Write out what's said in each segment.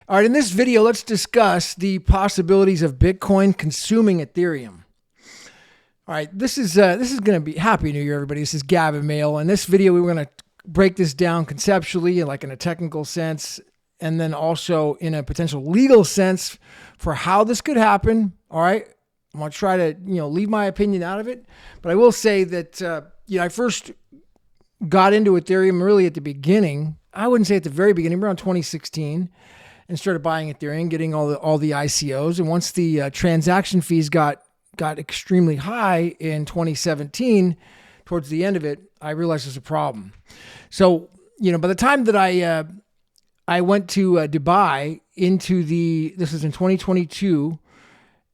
All right, in this video, let's discuss the possibilities of Bitcoin consuming Ethereum. All right, this is going to be Happy New Year, everybody. This is Gavin Mail. In this video, we're going to break this down conceptually, like in a technical sense, and then also in a potential legal sense for how this could happen. All right, I'm going to try to leave my opinion out of it, but I will say that I first got into Ethereum really at the beginning. I wouldn't say at the very beginning, around 2016. And started buying Ethereum, getting all the ICOs. And once the transaction fees got extremely high in 2017, towards the end of it, I realized there's a problem. So, by the time that I went to Dubai this was in 2022,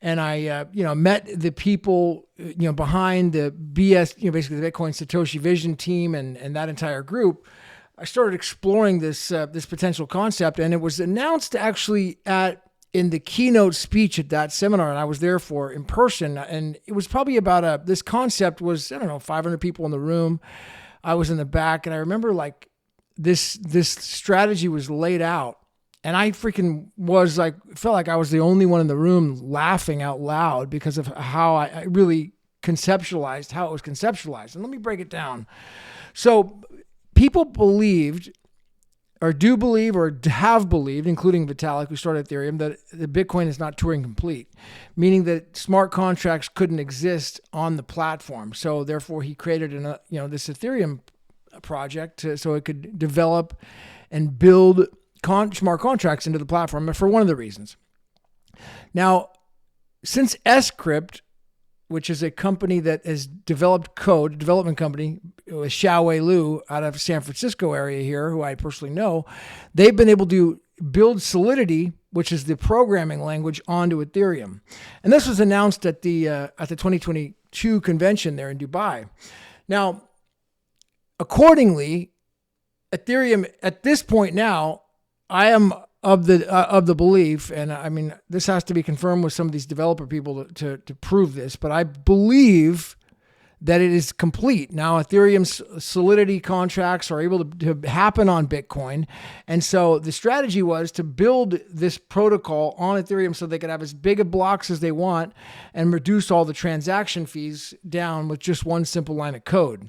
and I met the people behind the basically the Bitcoin Satoshi Vision team and that entire group, I started exploring this potential concept, and it was announced actually in the keynote speech at that seminar, and I was there for in person. And it was probably about this concept was 500 people in the room. I was in the back, and I remember like this strategy was laid out, and I freaking was like felt like I was the only one in the room laughing out loud because of how I really conceptualized how it was conceptualized. And let me break it down. So people believed, or do believe, or have believed, including Vitalik, who started Ethereum, that the Bitcoin is not Turing complete, meaning that smart contracts couldn't exist on the platform. So therefore, he created this Ethereum project so it could develop and build smart contracts into the platform for one of the reasons. Now, since Scrypt, which is a company that has developed code, a development company with Xiaowei Liu out of San Francisco area here, who I personally know, they've been able to build Solidity, which is the programming language, onto Ethereum. And this was announced at the 2022 convention there in Dubai. Now, accordingly, Ethereum at this point now, I am of the belief, and I mean, this has to be confirmed with some of these developer people to prove this, but I believe that it is complete. Now, Ethereum's Solidity contracts are able to happen on Bitcoin. And so the strategy was to build this protocol on Ethereum so they could have as big of blocks as they want and reduce all the transaction fees down with just one simple line of code.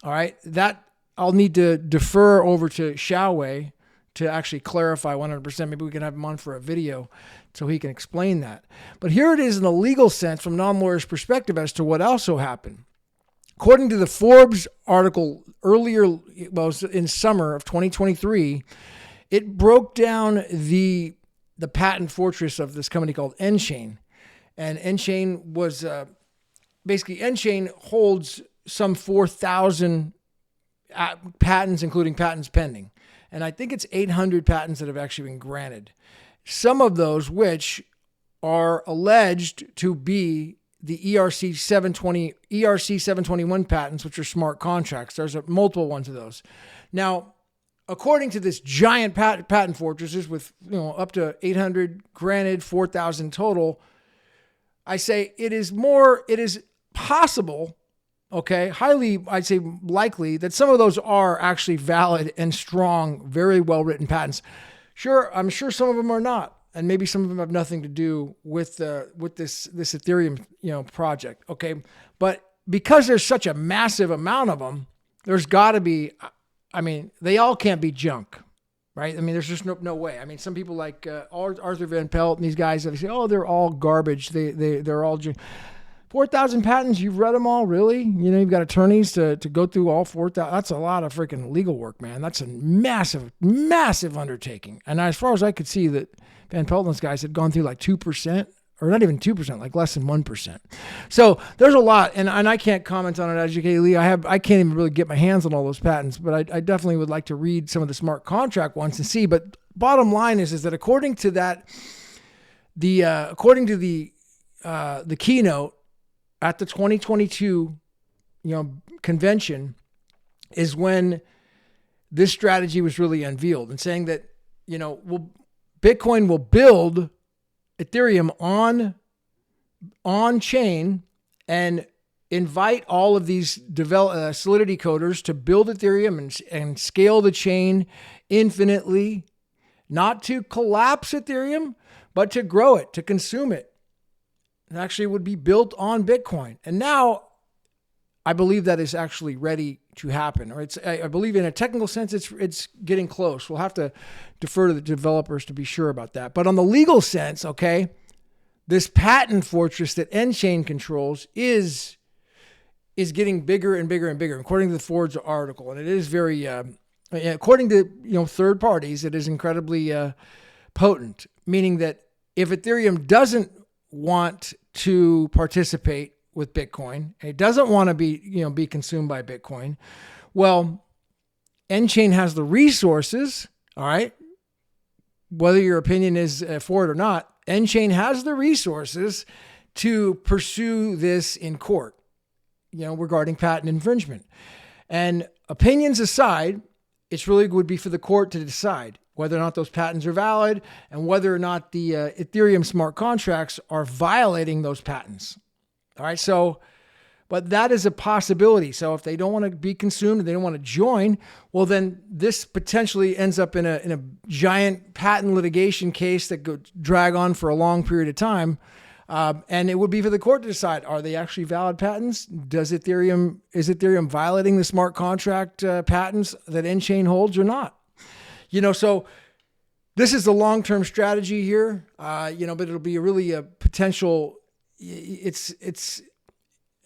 All right, that I'll need to defer over to Xiaowei to actually clarify 100%. Maybe we can have him on for a video so he can explain that. But here it is in a legal sense from non-lawyers' perspective as to what also happened. According to the Forbes article in summer of 2023, it broke down the patent fortress of this company called nChain. And nChain was nChain holds some 4,000 patents, including patents pending. And I think it's 800 patents that have actually been granted. Some of those which are alleged to be the ERC 721 patents, which are smart contracts. There's multiple ones of those. Now, according to this giant patent fortresses with up to 800 granted, 4,000 total, I say it is possible, highly, I'd say likely that some of those are actually valid and strong, very well-written patents. Sure, I'm sure some of them are not, and maybe some of them have nothing to do with this Ethereum project. Okay, but because there's such a massive amount of them, there's got to be. I mean, they all can't be junk, right? I mean, there's just no way. I mean, some people like Arthur Van Pelt and these guys, they say, oh, they're all garbage. They're all junk. 4,000 patents, you've read them all, really? You've got attorneys to go through all 4,000. That's a lot of freaking legal work, man. That's a massive, massive undertaking. And as far as I could see, that Van Pelt and those guys had gone through like 2%, or not even 2%, like less than 1%. So there's a lot, and I can't comment on it educatedly. I can't even really get my hands on all those patents, but I definitely would like to read some of the smart contract ones and see. But bottom line is that according to the keynote at the 2022, convention is when this strategy was really unveiled, and saying that, Bitcoin will build Ethereum on chain and invite all of these Solidity coders to build Ethereum and scale the chain infinitely not to collapse Ethereum, but to grow it, to consume it. It actually would be built on Bitcoin. And now I believe that is actually ready to happen, or I believe in a technical sense, it's getting close. We'll have to defer to the developers to be sure about that. But on the legal sense, okay, this patent fortress that nChain controls is getting bigger and bigger and bigger, according to the Forbes article. And it is very, according to third parties, it is incredibly potent, meaning that if Ethereum doesn't want to participate with Bitcoin, it doesn't want to be consumed by Bitcoin, well, nChain has the resources, all right? Whether your opinion is for it or not, nChain has the resources to pursue this in court, regarding patent infringement. And opinions aside, it's really would be for the court to decide whether or not those patents are valid and whether or not the Ethereum smart contracts are violating those patents. All right. So, but that is a possibility. So if they don't want to be consumed and they don't want to join, well, then this potentially ends up in a giant patent litigation case that could drag on for a long period of time. And it would be for the court to decide, are they actually valid patents? Is Ethereum violating the smart contract patents that nChain holds or not? So this is the long-term strategy here, but it'll be really a potential, it's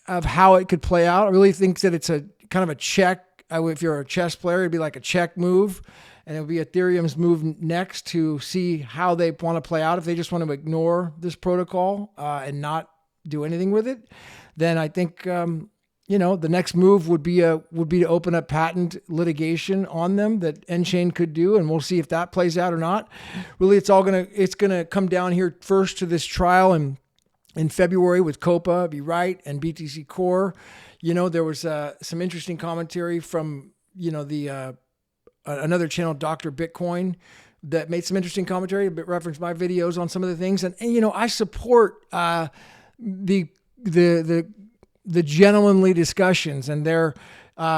of how it could play out. I really think that it's a kind of a check. If you're a chess player, it'd be like a check move, and it would be Ethereum's move next to see how they want to play out. If they just want to ignore this protocol and not do anything with it, then I think the next move would be to open up patent litigation on them that nChain could do, and we'll see if that plays out or not. Really, it's gonna come down here first to this trial in February with Craig Wright and BTC Core. There was some interesting commentary from another channel, Dr. Bitcoin, that made some interesting commentary, referenced my videos on some of the things, and I support the gentlemanly discussions, and they're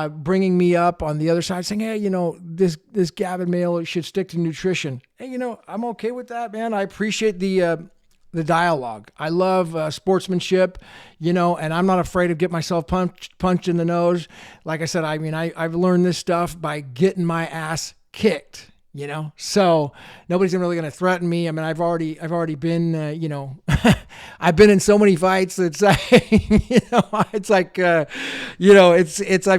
bringing me up on the other side saying, hey, this Gavin Mail should stick to nutrition. Hey, I'm okay with that, man. I appreciate the dialogue. I love sportsmanship, and I'm not afraid to get myself punched in the nose. Like I said, I've learned this stuff by getting my ass kicked. So nobody's really going to threaten me. I've already been, I've been in so many fights. It's like, it's like,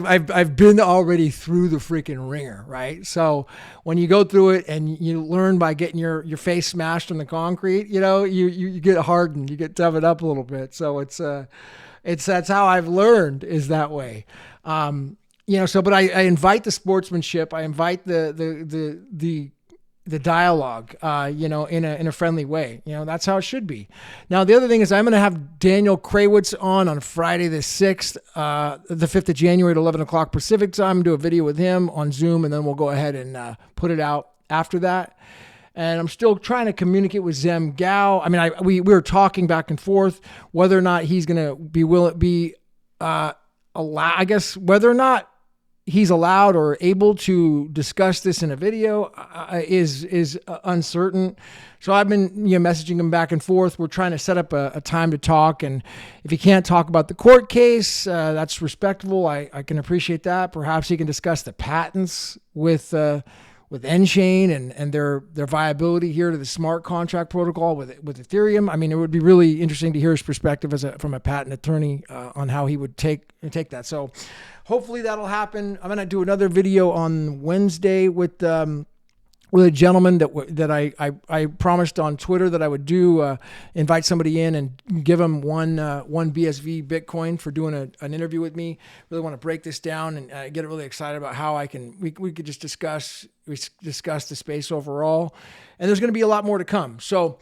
I've been already through the freaking ringer, right? So when you go through it and you learn by getting your face smashed on the concrete, you get hardened, you get toughened up a little bit. So that's how I've learned, is that way. But I invite the sportsmanship. I invite the dialogue, in a friendly way. That's how it should be. Now, the other thing is I'm going to have Daniel Kraywitz on Friday the 6th, the 5th of January at 11 o'clock Pacific time, do a video with him on Zoom, and then we'll go ahead and put it out after that. And I'm still trying to communicate with Zem Gao. We were talking back and forth whether or not he's going to be allowed, I guess, whether or not he's allowed or able to discuss this in a video is uncertain. So I've been messaging him back and forth. We're trying to set up a time to talk. And if he can't talk about the court case, that's respectable. I can appreciate that. Perhaps he can discuss the patents with nChain and their viability here to the smart contract protocol with Ethereum. It would be really interesting to hear his perspective from a patent attorney on how he would take that. So hopefully that'll happen. I'm going to do another video on Wednesday with a gentleman that I promised on Twitter that I would do, invite somebody in and give him one BSV Bitcoin for doing an interview with me. Really want to break this down and get really excited about how we could just discuss the space overall. And there's going to be a lot more to come. So,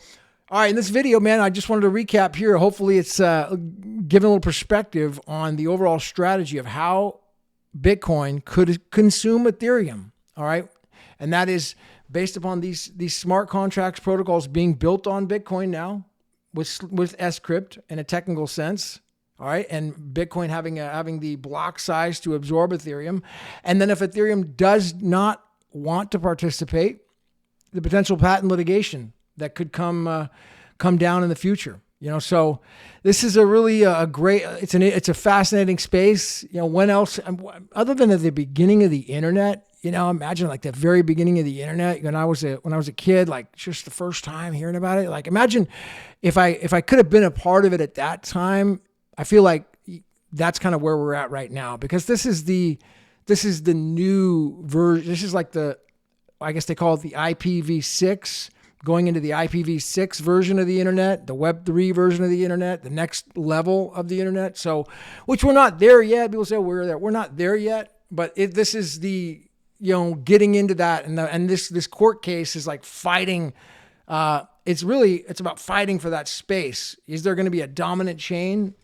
all right, in this video, man, I just wanted to recap here. Hopefully it's giving a little perspective on the overall strategy of how Bitcoin could consume Ethereum. All right. And that is based upon these smart contracts protocols being built on Bitcoin now with Scrypt in a technical sense. All right. And Bitcoin having the block size to absorb Ethereum. And then if Ethereum does not want to participate, the potential patent litigation that could come down in the future. So this is a really a great, it's a fascinating space. When else, other than at the beginning of the internet, imagine like the very beginning of the internet, when I was a kid, like just the first time hearing about it, like imagine if I could have been a part of it at that time. I feel like that's kind of where we're at right now, because this is the new version. This is like I guess they call it the IPv6, going into the IPv6 version of the internet, the Web3 version of the internet, the next level of the internet. So, which we're not there yet. People say we're there. We're not there yet, but this is the, getting into that. And this court case is like fighting. It's about fighting for that space. Is there going to be a dominant chain?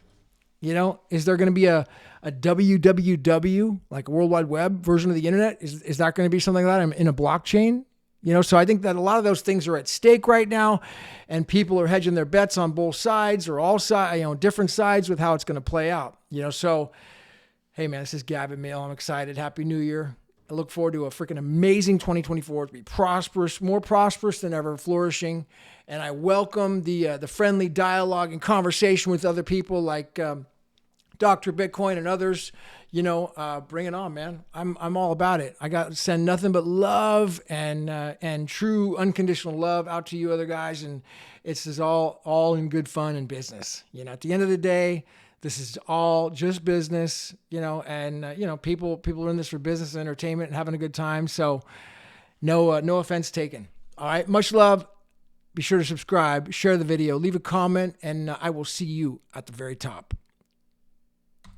Is there going to be a WWW, like a World Wide Web version of the internet? Is that going to be something like that in a blockchain? So I think that a lot of those things are at stake right now, and people are hedging their bets on both sides or all sides, different sides with how it's going to play out. So, hey man, this is Gavin Mail. I'm excited. Happy New Year. I look forward to a freaking amazing 2024 to be prosperous, more prosperous than ever, flourishing. And I welcome the friendly dialogue and conversation with other people like Dr. Bitcoin and others. Bring it on, man. I'm all about it. I got to send nothing but love and true unconditional love out to you other guys. And it's just all in good fun and business. At the end of the day, this is all just business, and people are in this for business and entertainment and having a good time. So no offense taken. All right. Much love. Be sure to subscribe, share the video, leave a comment, and I will see you at the very top.